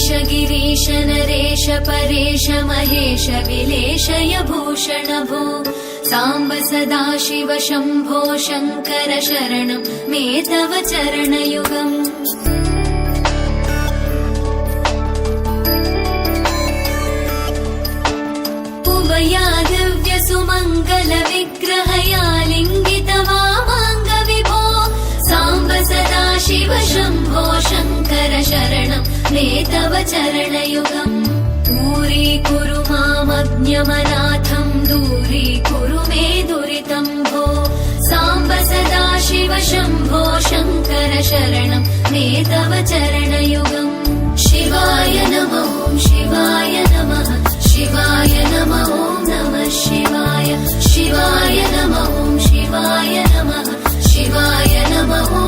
ईश गिरीश नरेश परेश महेश विलेशय भूषण भो साम्ब सदाशिव शम्भो शङ्कर शरणं मे तव चरणयुगम् उभया दिव्य सुमङ्गल विग्रहया लिङ्गित वामाङ्ग विभो साम्ब सदाशिव शम्भो शङ्कर शरणं मे तव चरणयुगम् दूरीकुरु मामज्ञमनाथं दूरीकुरु मे दुरितं भो साम्ब सदाशिव शम्भो शङ्कर शरणं मे तव चरणयुगम् शिवाय नमः शिवाय नमः शिवाय नमः नमः शिवाय शिवाय नमः शिवाय नमः शिवाय नमः।